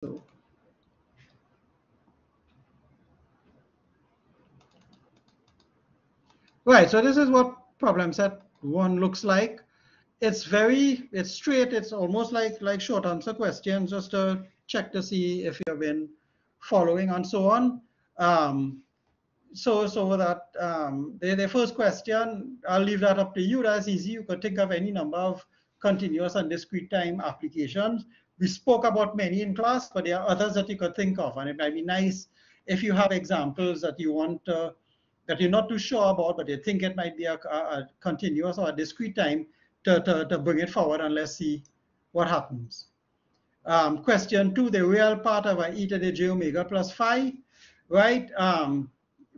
So right, so this is what problem set 1 looks like. It's straight. It's almost like short answer questions, just to check to see if you've been following and so on. So that the first question, I'll leave that up to you. That's easy. You could think of any number of continuous and discrete time applications. We spoke about many in class, but there are others that you could think of, and it might be nice if you have examples that you want that you're not too sure about, but you think it might be a continuous or a discrete time to bring it forward, and let's see what happens. Question 2, the real part of e to the j omega plus phi, right?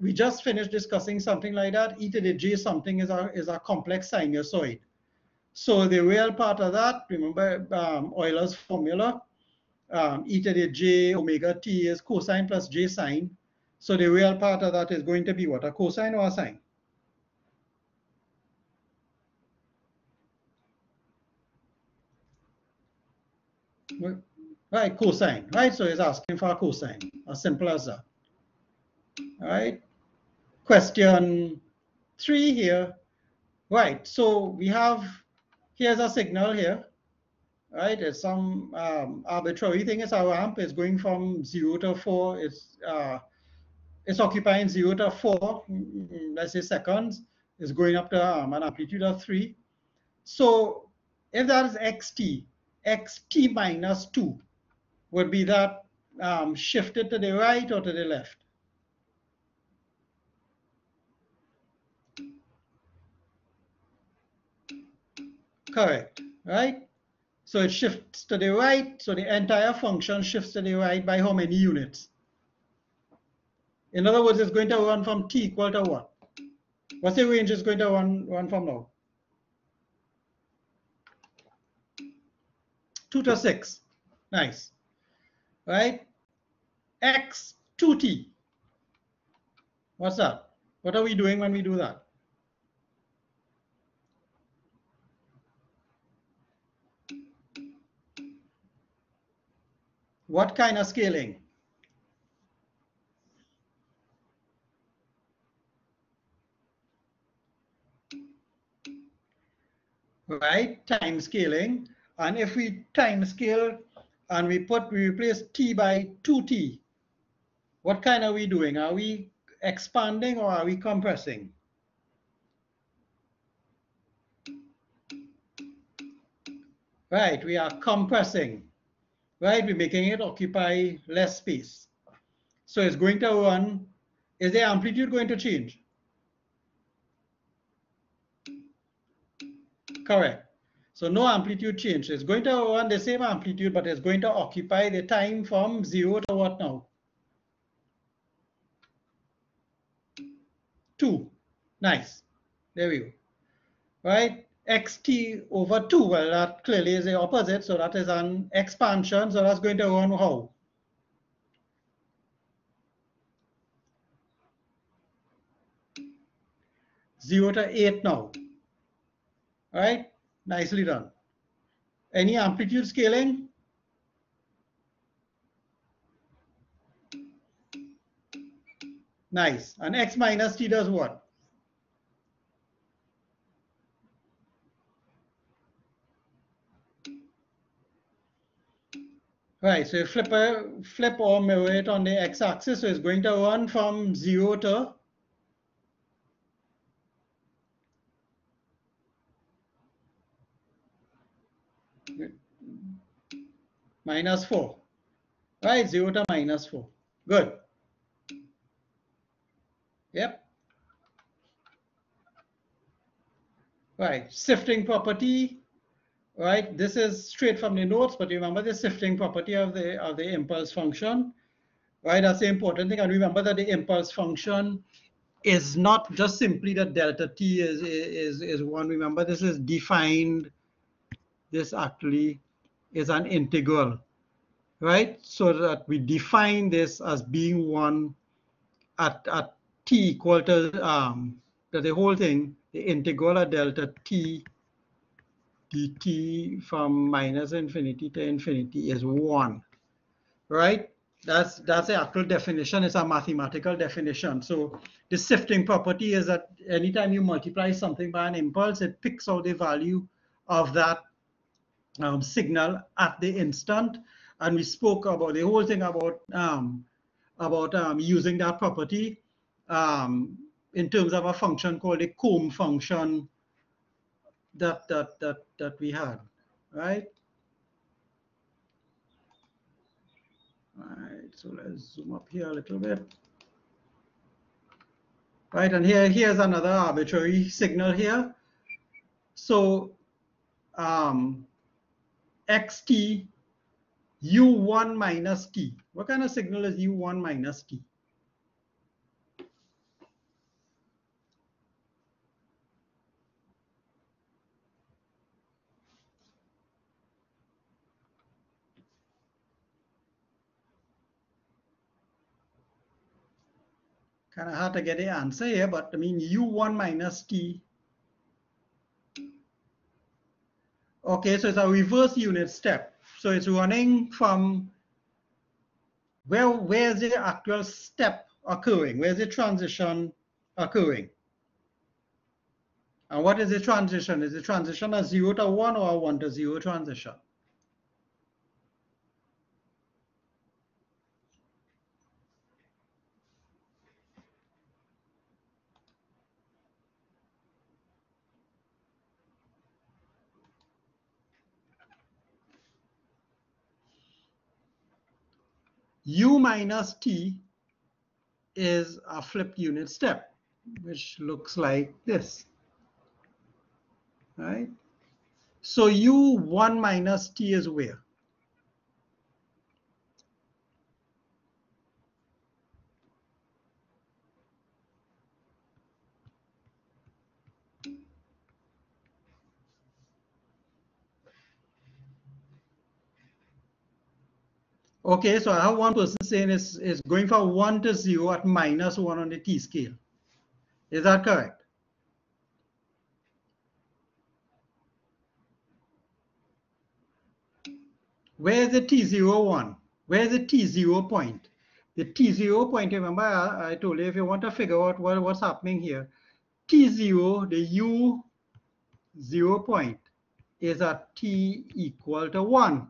We just finished discussing something like that. E to the j something is a complex sinusoid. So the real part of that, remember Euler's formula, e to the j omega t is cosine plus j sine. So the real part of that is going to be what, a cosine or a sine? Right, cosine, right? So it's asking for a cosine, as simple as that. All right. Question 3 here. Right, so we have, here's a signal here, right? It's some arbitrary thing. It's a ramp. It's going from 0 to 4. It's occupying 0 to 4, let's say seconds. It's going up to an amplitude of 3. So if that is xt minus 2 would be that shifted to the right or to the left? Correct, right? So it shifts to the right. So the entire function shifts to the right by how many units? In other words, it's going to run from t equal to what? What's the range it's going to run from now? 2 to 6. Nice. Right? X 2t. What's that? What are we doing when we do that? What kind of scaling? Right? Time scaling. And if we time scale and we replace t by 2t, what kind are we doing? Are we expanding or are we compressing? Right, we are compressing. Right, we're making it occupy less space. So it's going to run, is the amplitude going to change? Correct. So no amplitude change. It's going to run the same amplitude, but it's going to occupy the time from 0 to what now? 2. Nice. There we go. Right? Xt over 2. Well, that clearly is the opposite. So that is an expansion. So that's going to run how? Zero to 8 now. Right? Nicely done. Any amplitude scaling? Nice. And x minus t does what? Right, so you flip or mirror it on the x-axis, so it's going to run from 0 to minus 4. Right, 0 to minus 4. Good. Yep. Right, sifting property. Right, this is straight from the notes, but remember the sifting property of the impulse function. Right, that's the important thing. And remember that the impulse function is not just simply that delta t is 1. Remember, this is defined. This actually is an integral, right? So that we define this as being 1 at t equal to the whole thing, the integral of delta t dt from minus infinity to infinity is 1. right? That's the actual definition. It's a mathematical definition. So the sifting property is that anytime you multiply something by an impulse, it picks out the value of that signal at the instant. And we spoke about the whole thing about using that property in terms of a function called the comb function that we had, right? All right, so let's zoom up here a little bit. Right, and here's another arbitrary signal here. So xt u1 minus t. What kind of signal is u1 minus t? Kind of hard to get the answer here, but I mean u1 minus t. Okay, so it's a reverse unit step. So it's running from where's the actual step occurring? Where's the transition occurring? And what is the transition? Is the transition a 0 to 1 or a 1 to 0 transition? U minus t is a flipped unit step, which looks like this, right? So u1 minus t is where? Okay, so I have one person saying it's going from 1 to 0 at minus 1 on the t scale. Is that correct? Where is the t0 one? Where is the t0 point? The t0 point, remember I told you if you want to figure out what's happening here, t0, the u0 point is at t equal to 1.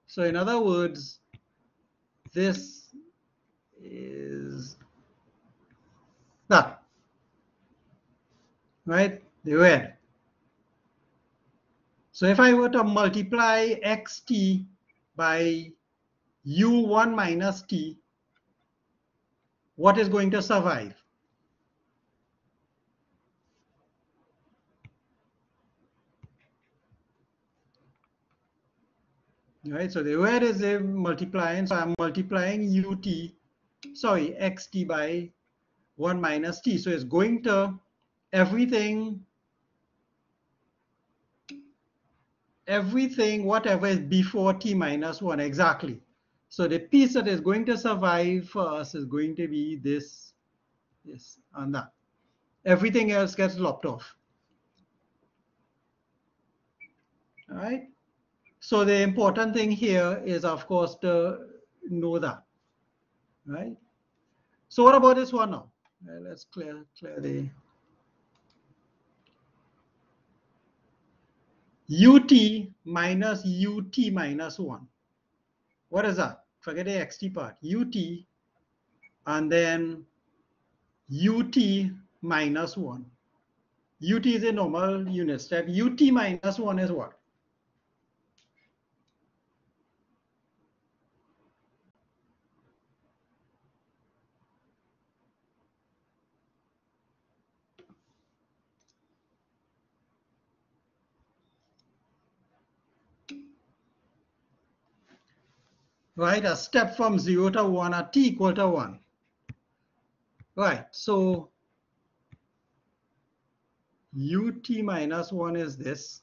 So in other words, this is that, right? The red. So if I were to multiply xt by u1 minus t, what is going to survive? Right, so the red is multiplying, so I'm multiplying xt by 1 minus t. So it's going to everything, whatever is before t minus 1, exactly. So the piece that is going to survive for us is going to be this, and that. Everything else gets lopped off. All right. So the important thing here is, of course, to know that, right? So what about this one now? Let's clear the ut minus ut minus 1. What is that? Forget the xt part. Ut and then ut minus 1. Ut is a normal unit step. Ut minus 1 is what? Right, a step from 0 to 1 at t equal to 1. Right, so ut minus 1 is this.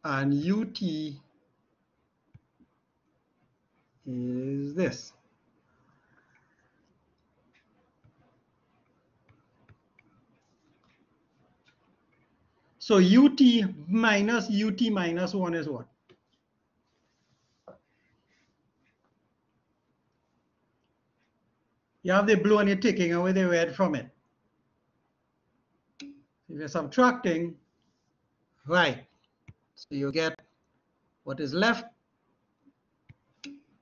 And ut is this. So ut minus 1 is what? You have the blue and you're taking away the red from it. If you're subtracting, right, so you get what is left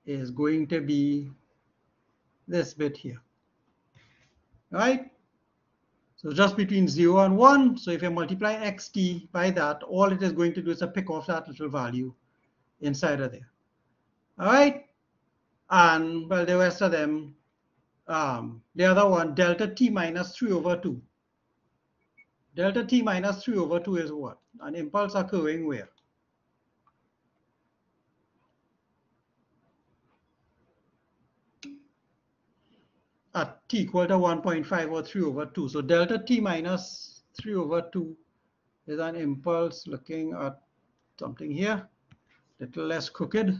is going to be this bit here, right? So just between 0 and 1. So if you multiply xt by that, all it is going to do is to pick off that little value inside of there. All right? And, well, the rest of them, the other one, delta t minus 3 over 2. Delta t minus 3 over 2 is what? An impulse occurring where? At t equal to 1.5 or 3 over 2. So delta t minus 3 over 2 is an impulse looking at something here, a little less crooked.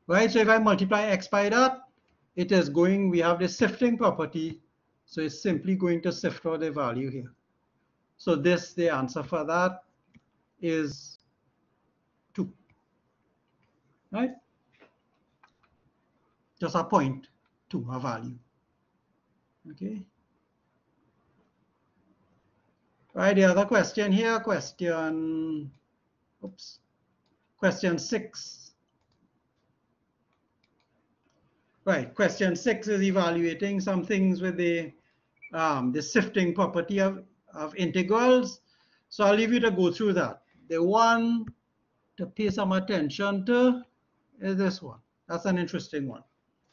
Right, so if I multiply x by that, it is going, we have the sifting property, so it's simply going to sift out the value here. So this, the answer for that is 2, right? Just a point to a value, okay? Right, the other question here, question 6. Right, question 6 is evaluating some things with the sifting property of integrals. So I'll leave you to go through that. The one to pay some attention to is this one. That's an interesting one.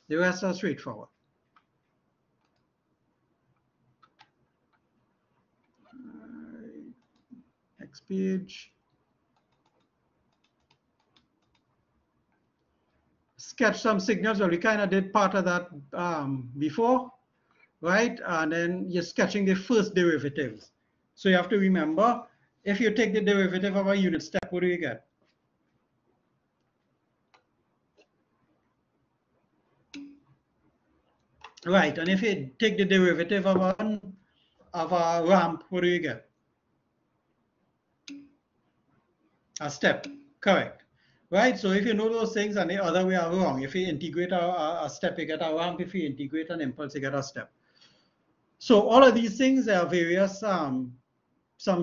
The rest are straightforward. Next page. Sketch some signals. Well, we kind of did part of that before, right? And then you're sketching the first derivatives. So you have to remember, if you take the derivative of a unit step, what do you get? Right, and if you take the derivative of a ramp, what do you get? A step, correct. Right, so if you know those things and the other way are wrong, if you integrate a step, you get a ramp. If you integrate an impulse, you get a step. So all of these things, there are various some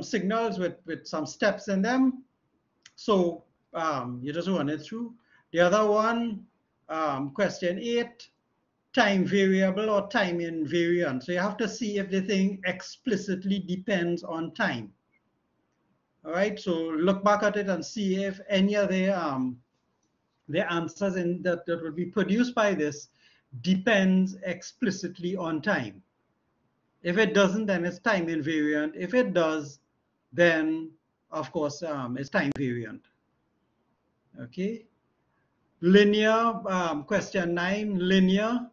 signals with some steps in them. So you just run it through. The other one, question 8, time variable or time invariant. So you have to see if the thing explicitly depends on time. All right, so look back at it and see if any of the answers in that will be produced by this depends explicitly on time. If it doesn't, then it's time invariant. If it does, then of course it's time variant. Okay. Linear, question 9, linear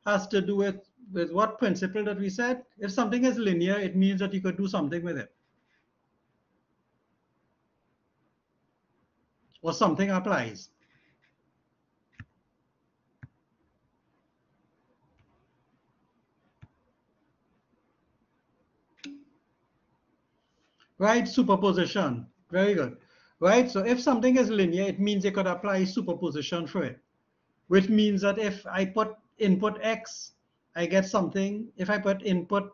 has to do with what principle that we said? If something is linear, it means that you could do something with it. Or something applies. Right, superposition, very good. Right, so if something is linear, it means you could apply superposition for it, which means that if I put input x, I get something. If I put input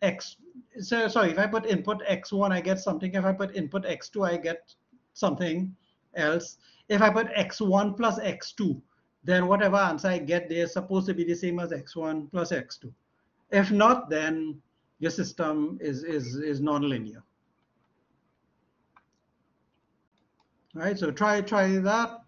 x, sorry, if I put input x1, I get something. If I put input x2, I get something else. If I put x1 plus x2, then whatever answer I get there is supposed to be the same as x1 plus x2. If not, then your system is nonlinear. Right, so try that.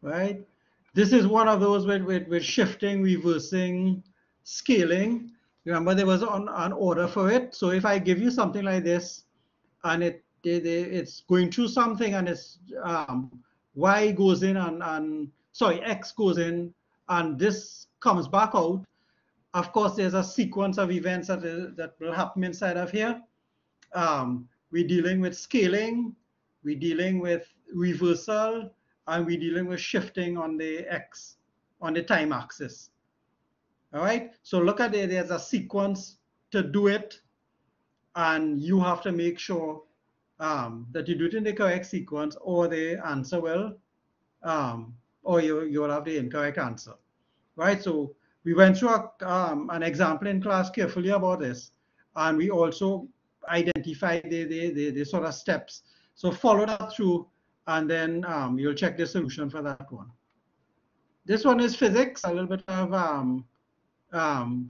Right, this is one of those with shifting, reversing, scaling. Remember, there was an order for it. So if I give you something like this, and it's going through something, and it's y goes in and sorry, x goes in, and this comes back out. Of course, there's a sequence of events that will happen inside of here. We're dealing with scaling, we're dealing with reversal, and we're dealing with shifting on the time axis. All right, so look at it, there's a sequence to do it, and you have to make sure that you do it in the correct sequence, or the answer will, or you will have the incorrect answer, right? So we went through an example in class carefully about this, and we also identified the sort of steps. So follow that through, and then you'll check the solution for that one. This one is physics, a little bit of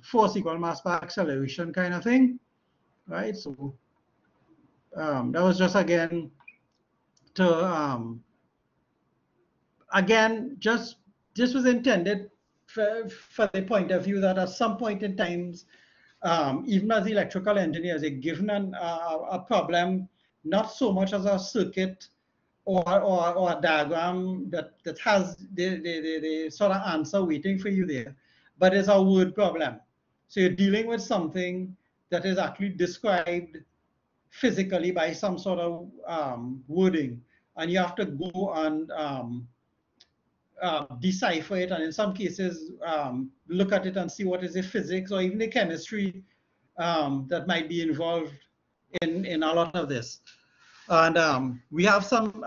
force equal mass by acceleration kind of thing, right? So that was just again to again, just this was intended for the point of view that at some point in times, even as electrical engineers, are given a problem, not so much as a circuit or a diagram that has the sort of answer waiting for you there, but it's a word problem. So you're dealing with something that is actually described physically by some sort of wording, and you have to go and decipher it, and in some cases look at it and see what is the physics or even the chemistry that might be involved in a lot of this. And we have some,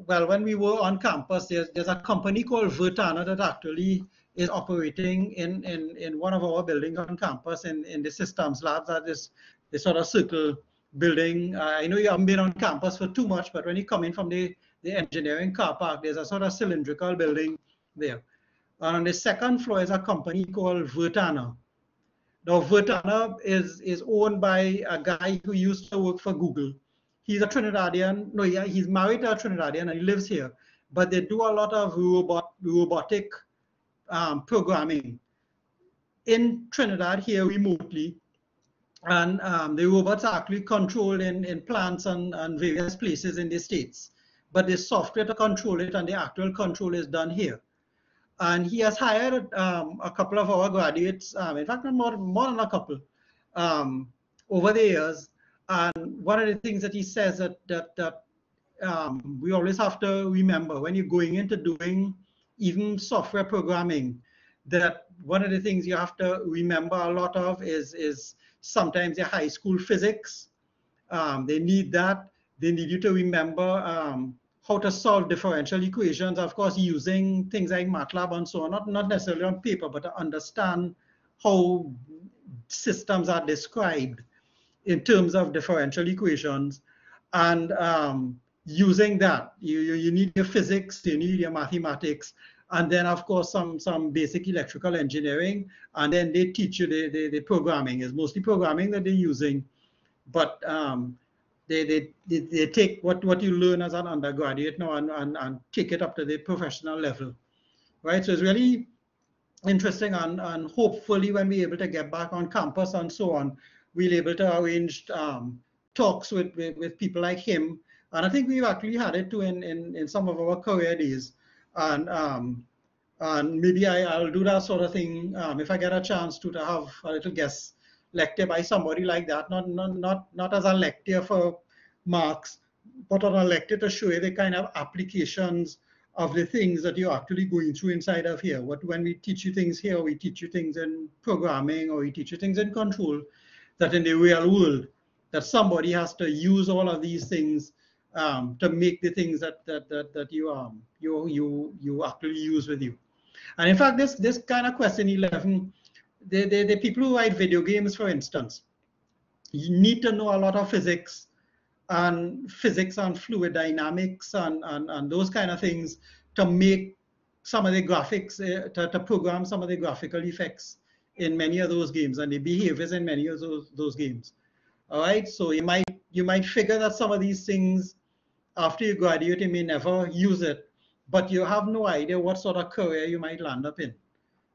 well, when we were on campus, there's a company called Vertana that actually is operating in one of our buildings on campus in the systems lab, that is the sort of circle building. I know you haven't been on campus for too much, but when you come in from the engineering car park, there's a sort of cylindrical building there. And on the second floor is a company called Vertana. Now, Vertana is owned by a guy who used to work for Google. He's a Trinidadian. No, yeah, he's married to a Trinidadian and he lives here. But they do a lot of robotic programming in Trinidad here remotely. And the robots are actually controlled in plants and various places in the States. But the software to control it and the actual control is done here. And he has hired a couple of our graduates, in fact, more than a couple, over the years. And one of the things that he says that we always have to remember when you're going into doing even software programming, that one of the things you have to remember a lot of is sometimes your high school physics. They need that. They need you to remember how to solve differential equations, of course, using things like MATLAB and so on, not necessarily on paper, but to understand how systems are described in terms of differential equations. And using that, you need your physics, you need your mathematics, and then, of course, some basic electrical engineering, and then they teach you the programming. It's mostly programming that they're using, but they take what you learn as an undergraduate now and take it up to the professional level, right? So it's really interesting, and hopefully when we're able to get back on campus and so on, we'll be able to arrange talks with people like him. And I think we've actually had it too in some of our career days. And maybe I'll do that sort of thing if I get a chance to have a little guest lecture by somebody like that, not as a lecture for marks, but on a lecture to show you the kind of applications of the things that you're actually going through inside of here. When we teach you things here, we teach you things in programming, or we teach you things in control, that in the real world, that somebody has to use all of these things to make the things that you actually use with you. And in fact, this kind of question 11, the people who write video games, for instance, you need to know a lot of physics and fluid dynamics and those kind of things to make some of the graphics, to program some of the graphical effects in many of those games and the behaviors in many of those games. All right, so you might figure that some of these things, after you graduate, you may never use it, but you have no idea what sort of career you might land up in.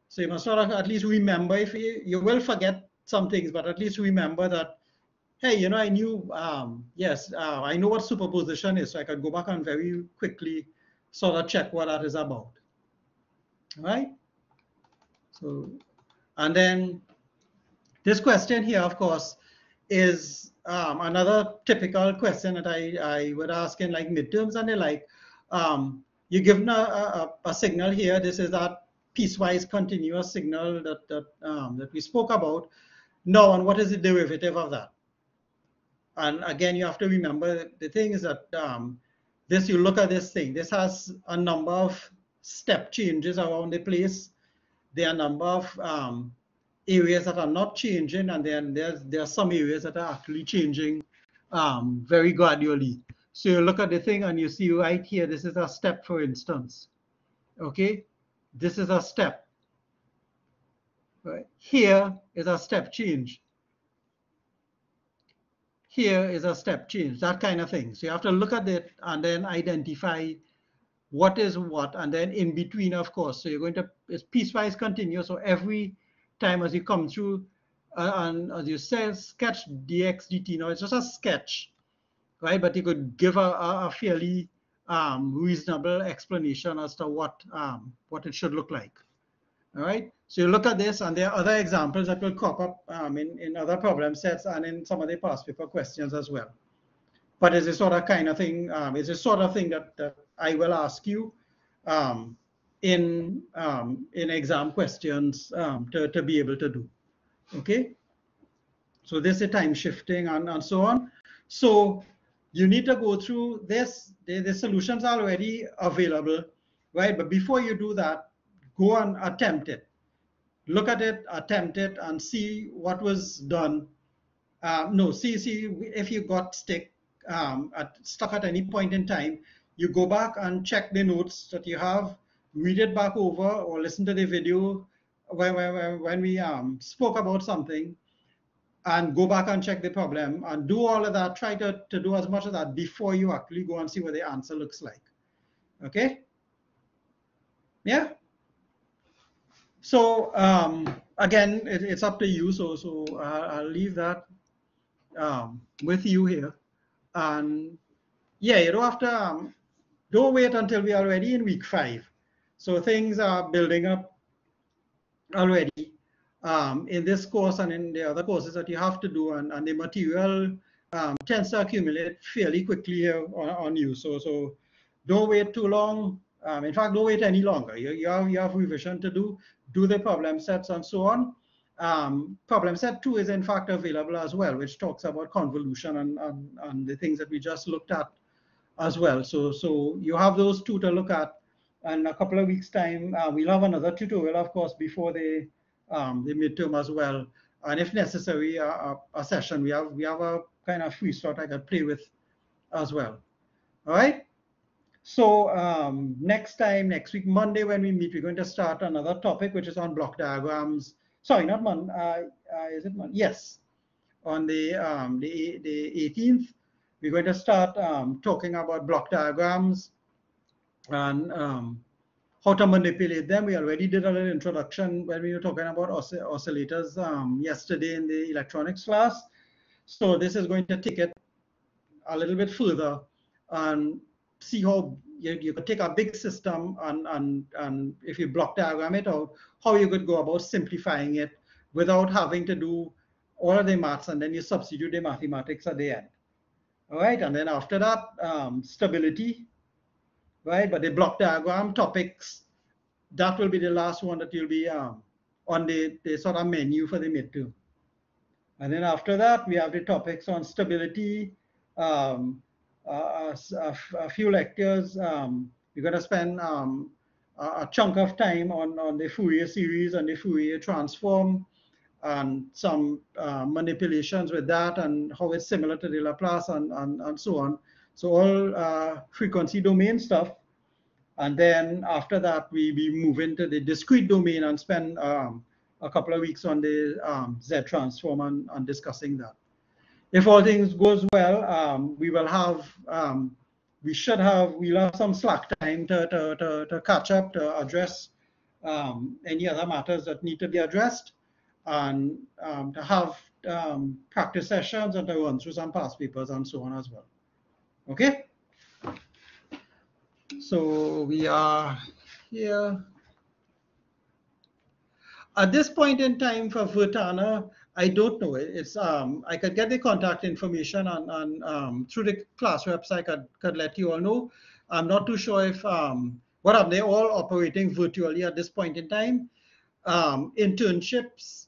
So you must sort of at least remember, if you will forget some things, but at least remember that, hey, I knew, yes, I know what superposition is, so I can go back and very quickly sort of check what that is about. All right? So, and then this question here, of course, is another typical question that I would ask in like midterms and the like. You're given a signal here. This is that piecewise continuous signal that we spoke about. No, and what is the derivative of that? And again, you have to remember the thing is that this, you look at this thing, this has a number of step changes around the place. There are a number of areas that are not changing, and then there are some areas that are actually changing very gradually. So you look at the thing and you see right here, this is a step, for instance. Okay, this is a step. Right? Here is a step change. Here is a step change, that kind of thing. So you have to look at it and then identify what is what, and then in between, of course. So you're going to, it's piecewise continuous. So every time as you come through and as you say, sketch dx dt, now it's just a sketch, right? But you could give a fairly reasonable explanation as to what it should look like. All right, so you look at this, and there are other examples that will crop up in other problem sets and in some of the past paper questions as well. But it's a sort of kind of thing, it's a sort of thing that I will ask you in exam questions to be able to do. Okay, so this is time shifting and so on. So you need to go through this. The solutions are already available, right? But before you do that, go and attempt it. Look at it, attempt it, and see what was done. See if you got stuck at any point in time, you go back and check the notes that you have, read it back over, or listen to the video when we spoke about something, and go back and check the problem and do all of that. Try to do as much of that before you actually go and see what the answer looks like. Okay? Yeah? So again, it's up to you. So I'll leave that with you here. And yeah, you don't have to, don't wait until we are already in week 5. So things are building up already in this course and in the other courses that you have to do, and the material tends to accumulate fairly quickly here on you. So don't wait too long. In fact, don't wait any longer. You have revision to do. Do the problem sets and so on. Problem set 2 is in fact available as well, which talks about convolution and the things that we just looked at as well. So you have those 2 to look at. And a couple of weeks time, we'll have another tutorial, of course, before the midterm as well. And if necessary, a session. We have a kind of free slot I could play with as well. All right. So next week, Monday, when we meet, we're going to start another topic, which is on block diagrams. Sorry, not Monday. Is it Monday? Yes. On the 18th, we're going to start talking about block diagrams and how to manipulate them. We already did a little introduction when we were talking about oscillators yesterday in the electronics class. So this is going to take it a little bit further and see how you could take a big system and if you block diagram it out, how you could go about simplifying it without having to do all of the maths, and then you substitute the mathematics at the end. All right, and then after that, stability, right? But the block diagram topics, that will be the last one that you'll be on the sort of menu for the midterm. And then after that, we have the topics on stability, a few lectures. We're going to spend a chunk of time on the Fourier series and the Fourier transform, and some manipulations with that and how it's similar to the Laplace and so on. So all frequency domain stuff. And then after that, we move into the discrete domain and spend a couple of weeks on the Z transform and discussing that. If all things goes well, we'll have some slack time to catch up, to address any other matters that need to be addressed, and to have practice sessions and to run through some past papers and so on as well. Okay? So we are here. At this point in time for Vertana, I don't know. It's I could get the contact information and through the class website. I could let you all know. I'm not too sure if what are they all operating virtually at this point in time. Internships,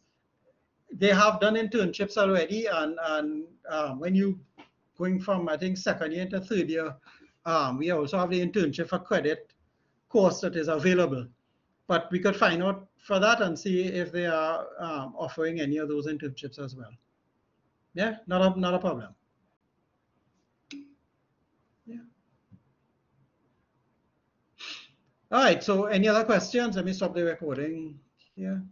they have done internships already, and when you going from, I think, second year into third year, we also have the internship for credit course that is available. But we could find out for that and see if they are offering any of those internships as well. Yeah, not a problem. Yeah. All right, so any other questions? Let me stop the recording here.